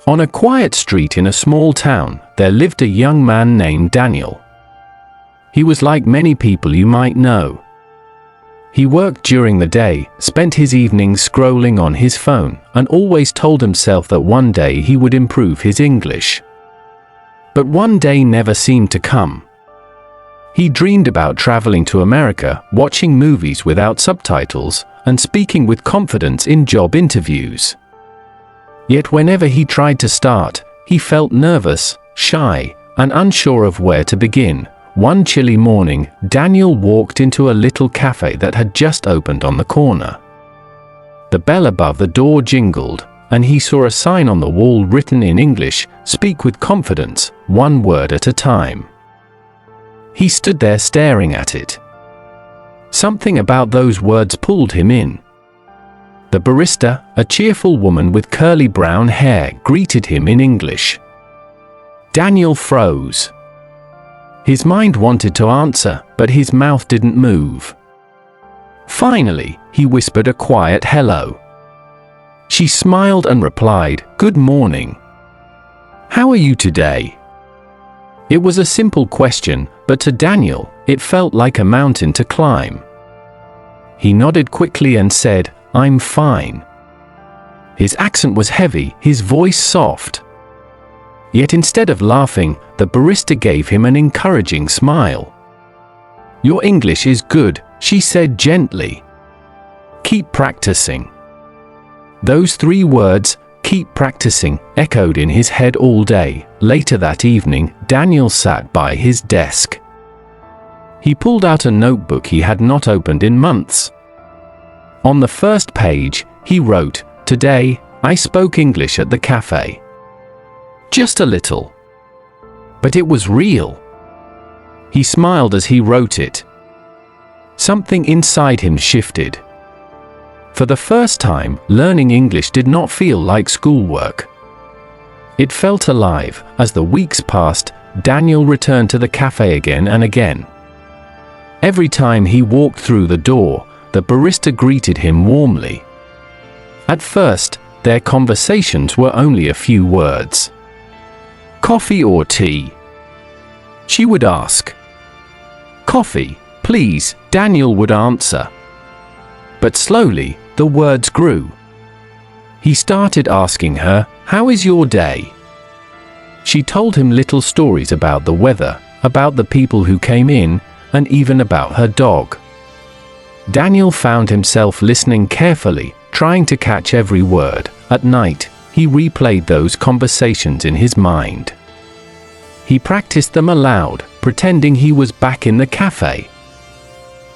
On a quiet street in a small town, there lived a young man named Daniel. He was like many people you might know. He worked during the day, spent his evenings scrolling on his phone, and always told himself that one day he would improve his English. But one day never seemed to come. He dreamed about traveling to America, watching movies without subtitles, and speaking with confidence in job interviews. Yet whenever he tried to start, he felt nervous, shy, and unsure of where to begin. One chilly morning, Daniel walked into a little cafe that had just opened on the corner. The bell above the door jingled, and he saw a sign on the wall written in English, "Speak with confidence, one word at a time." He stood there staring at it. Something about those words pulled him in. The barista, a cheerful woman with curly brown hair, greeted him in English. Daniel froze. His mind wanted to answer, but his mouth didn't move. Finally, he whispered a quiet hello. She smiled and replied, "Good morning. How are you today?" It was a simple question, but to Daniel, it felt like a mountain to climb. He nodded quickly and said, "I'm fine." His accent was heavy, his voice soft. Yet instead of laughing, the barista gave him an encouraging smile. "Your English is good," she said gently. "Keep practicing." Those 3 words, "keep practicing," echoed in his head all day. Later that evening, Daniel sat by his desk. He pulled out a notebook he had not opened in months. On the first page, he wrote, "Today, I spoke English at the cafe. Just a little." But it was real. He smiled as he wrote it. Something inside him shifted. For the first time, learning English did not feel like schoolwork. It felt alive. As the weeks passed, Daniel returned to the cafe again and again. Every time he walked through the door, the barista greeted him warmly. At first, their conversations were only a few words. "Coffee or tea?" she would ask. "Coffee, please," Daniel would answer. But slowly, the words grew. He started asking her, "How is your day?" She told him little stories about the weather, about the people who came in, and even about her dog. Daniel found himself listening carefully, trying to catch every word. At night, he replayed those conversations in his mind. He practiced them aloud, pretending he was back in the cafe.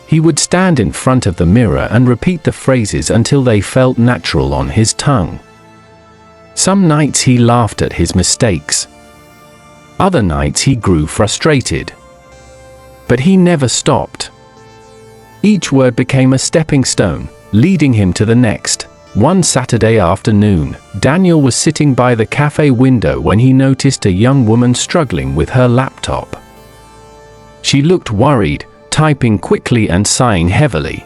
He would stand in front of the mirror and repeat the phrases until they felt natural on his tongue. Some nights he laughed at his mistakes. Other nights he grew frustrated. But he never stopped. Each word became a stepping stone, leading him to the next. One Saturday afternoon, Daniel was sitting by the cafe window when he noticed a young woman struggling with her laptop. She looked worried, typing quickly and sighing heavily.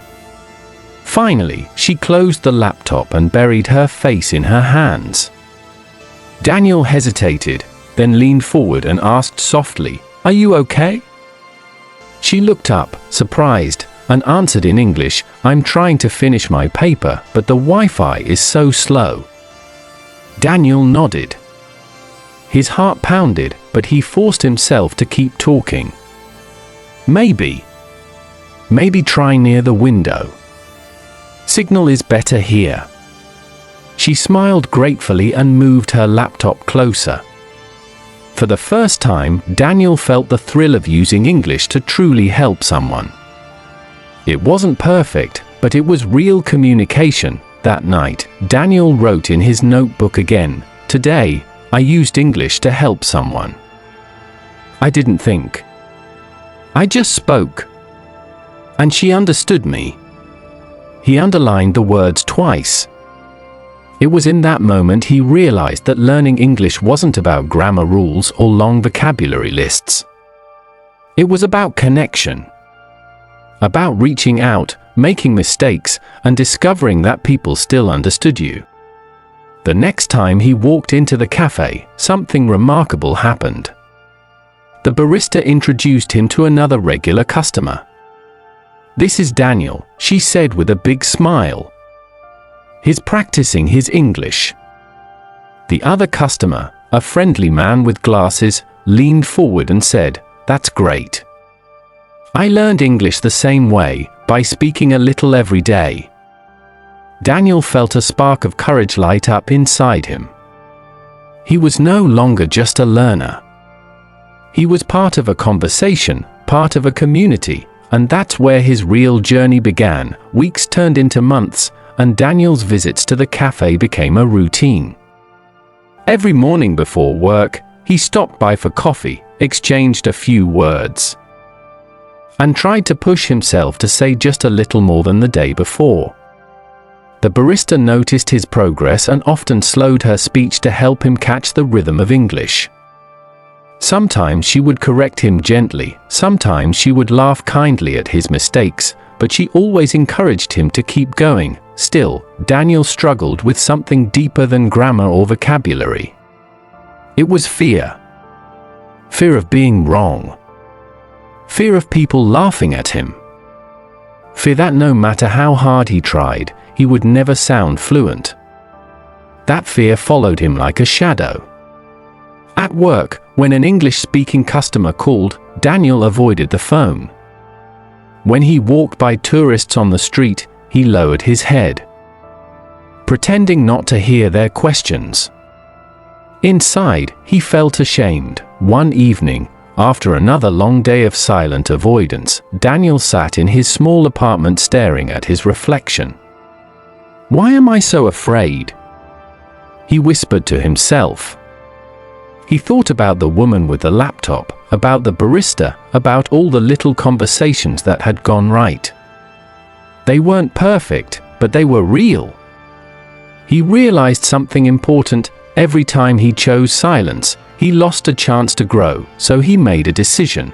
Finally, she closed the laptop and buried her face in her hands. Daniel hesitated, then leaned forward and asked softly, "Are you okay?" She looked up, surprised, and answered in English, "I'm trying to finish my paper, but the Wi-Fi is so slow." Daniel nodded. His heart pounded, but he forced himself to keep talking. Maybe try near the window. Signal is better here." She smiled gratefully and moved her laptop closer. For the first time, Daniel felt the thrill of using English to truly help someone. It wasn't perfect, but it was real communication. That night, Daniel wrote in his notebook again, "Today, I used English to help someone. I didn't think. I just spoke. And she understood me." He underlined the words twice. It was in that moment he realized that learning English wasn't about grammar rules or long vocabulary lists. It was about connection. About reaching out, making mistakes, and discovering that people still understood you. The next time he walked into the cafe, something remarkable happened. The barista introduced him to another regular customer. "This is Daniel," she said with a big smile. "He's practicing his English." The other customer, a friendly man with glasses, leaned forward and said, "That's great. I learned English the same way, by speaking a little every day." Daniel felt a spark of courage light up inside him. He was no longer just a learner. He was part of a conversation, part of a community, and that's where his real journey began. Weeks turned into months, and Daniel's visits to the cafe became a routine. Every morning before work, he stopped by for coffee, exchanged a few words, and tried to push himself to say just a little more than the day before. The barista noticed his progress and often slowed her speech to help him catch the rhythm of English. Sometimes she would correct him gently, sometimes she would laugh kindly at his mistakes, but she always encouraged him to keep going. Still, Daniel struggled with something deeper than grammar or vocabulary. It was fear. Fear of being wrong. Fear of people laughing at him. Fear that no matter how hard he tried, he would never sound fluent. That fear followed him like a shadow. At work, when an English-speaking customer called, Daniel avoided the phone. When he walked by tourists on the street, he lowered his head, pretending not to hear their questions. Inside, he felt ashamed. One evening, after another long day of silent avoidance, Daniel sat in his small apartment staring at his reflection. "Why am I so afraid?" he whispered to himself. He thought about the woman with the laptop, about the barista, about all the little conversations that had gone right. They weren't perfect, but they were real. He realized something important: every time he chose silence, he lost a chance to grow, so he made a decision.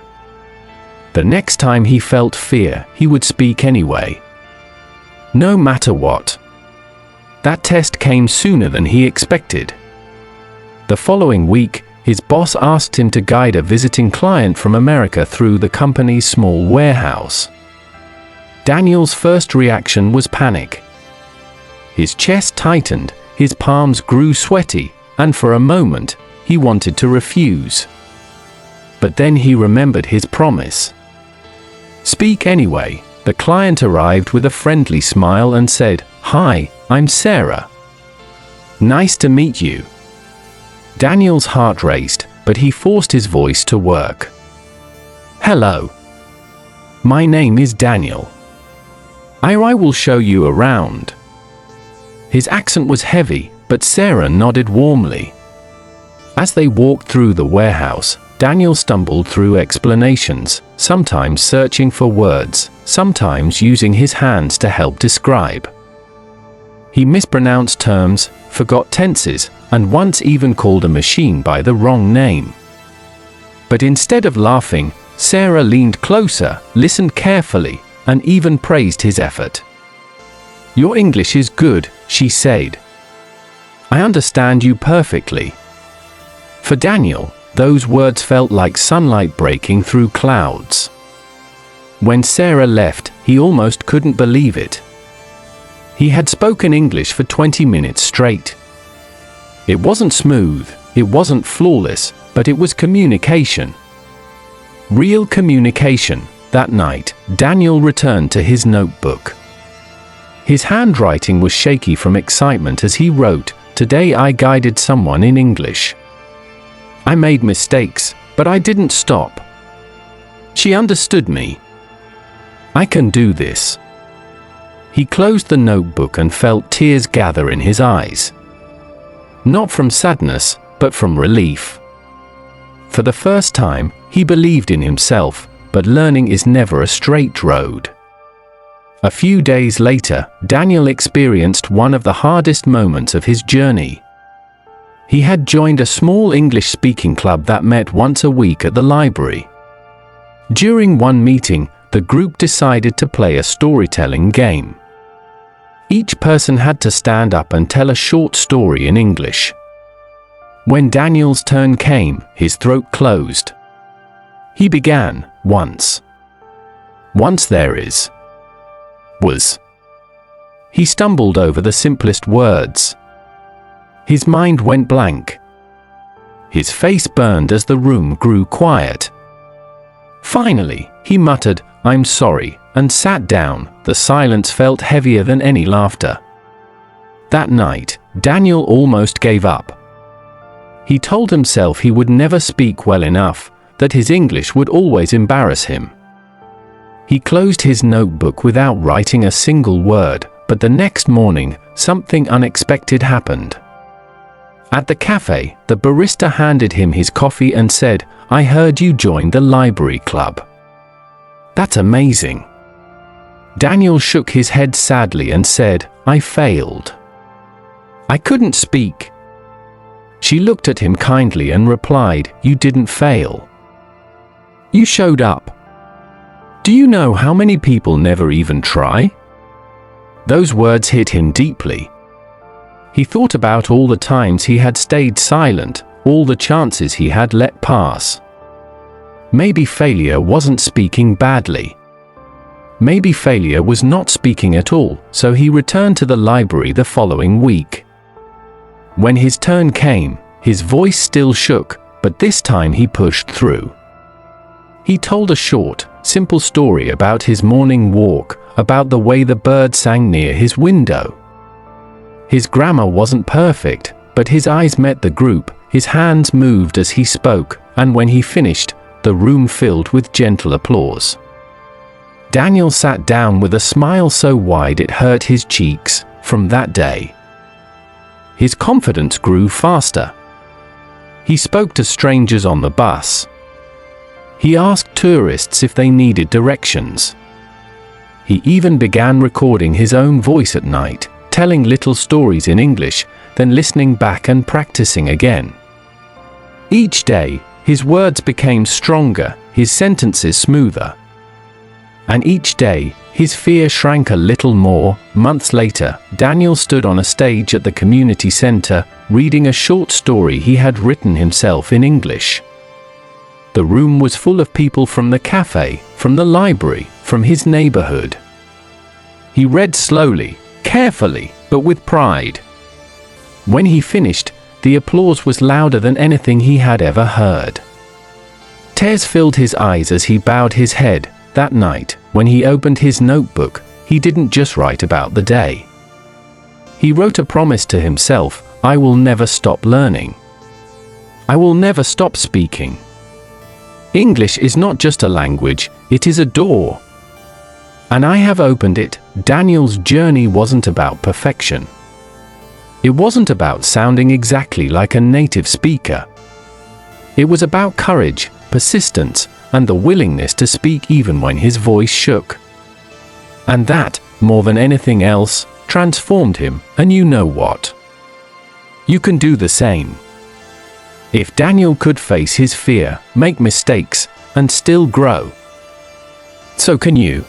The next time he felt fear, he would speak anyway. No matter what. That test came sooner than he expected. The following week, his boss asked him to guide a visiting client from America through the company's small warehouse. Daniel's first reaction was panic. His chest tightened, his palms grew sweaty, and for a moment, he wanted to refuse. But then he remembered his promise. "Speak anyway." The client arrived with a friendly smile and said, "Hi, I'm Sarah. Nice to meet you." Daniel's heart raced, but he forced his voice to work. "Hello. My name is Daniel. I will show you around." His accent was heavy, but Sarah nodded warmly. As they walked through the warehouse, Daniel stumbled through explanations, sometimes searching for words, sometimes using his hands to help describe. He mispronounced terms, forgot tenses, and once even called a machine by the wrong name. But instead of laughing, Sarah leaned closer, listened carefully, and even praised his effort. "Your English is good," she said. "I understand you perfectly." For Daniel, those words felt like sunlight breaking through clouds. When Sarah left, he almost couldn't believe it. He had spoken English for 20 minutes straight. It wasn't smooth, it wasn't flawless, but it was communication. Real communication. That night, Daniel returned to his notebook. His handwriting was shaky from excitement as he wrote, "Today I guided someone in English. I made mistakes, but I didn't stop. She understood me. I can do this." He closed the notebook and felt tears gather in his eyes. Not from sadness, but from relief. For the first time, he believed in himself, but learning is never a straight road. A few days later, Daniel experienced one of the hardest moments of his journey. He had joined a small English-speaking club that met once a week at the library. During one meeting, the group decided to play a storytelling game. Each person had to stand up and tell a short story in English. When Daniel's turn came, his throat closed. He began, once. Once there is. Was. He stumbled over the simplest words. His mind went blank. His face burned as the room grew quiet. Finally, he muttered, "I'm sorry," and sat down. The silence felt heavier than any laughter. That night, Daniel almost gave up. He told himself he would never speak well enough, that his English would always embarrass him. He closed his notebook without writing a single word, but the next morning, something unexpected happened. At the cafe, the barista handed him his coffee and said, "I heard you joined the library club." "That's amazing." Daniel shook his head sadly and said, "I failed. I couldn't speak." She looked at him kindly and replied, "You didn't fail. You showed up. Do you know how many people never even try?" Those words hit him deeply. He thought about all the times he had stayed silent, all the chances he had let pass. Maybe failure wasn't speaking badly. Maybe failure was not speaking at all, so he returned to the library the following week. When his turn came, his voice still shook, but this time he pushed through. He told a short, simple story about his morning walk, about the way the birds sang near his window. His grammar wasn't perfect, but his eyes met the group, his hands moved as he spoke, and when he finished, the room filled with gentle applause. Daniel sat down with a smile so wide it hurt his cheeks. From that day, his confidence grew faster. He spoke to strangers on the bus. He asked tourists if they needed directions. He even began recording his own voice at night, telling little stories in English, then listening back and practicing again. Each day, his words became stronger, his sentences smoother. And each day, his fear shrank a little more. Months later, Daniel stood on a stage at the community center, reading a short story he had written himself in English. The room was full of people from the cafe, from the library, from his neighborhood. He read slowly, carefully, but with pride. When he finished, the applause was louder than anything he had ever heard. Tears filled his eyes as he bowed his head. That night, when he opened his notebook, he didn't just write about the day. He wrote a promise to himself, "I will never stop learning. I will never stop speaking." English is not just a language, it is a door. And I have opened it. Daniel's journey wasn't about perfection. It wasn't about sounding exactly like a native speaker. It was about courage, persistence, and the willingness to speak even when his voice shook. And that, more than anything else, transformed him, and you know what? You can do the same. If Daniel could face his fear, make mistakes, and still grow, so can you.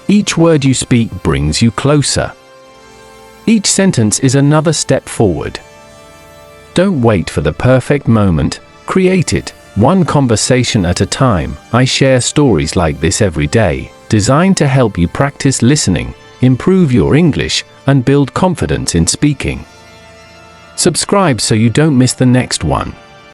Each word you speak brings you closer. Each sentence is another step forward. Don't wait for the perfect moment, create it, one conversation at a time. I share stories like this every day, designed to help you practice listening, improve your English, and build confidence in speaking. Subscribe so you don't miss the next one.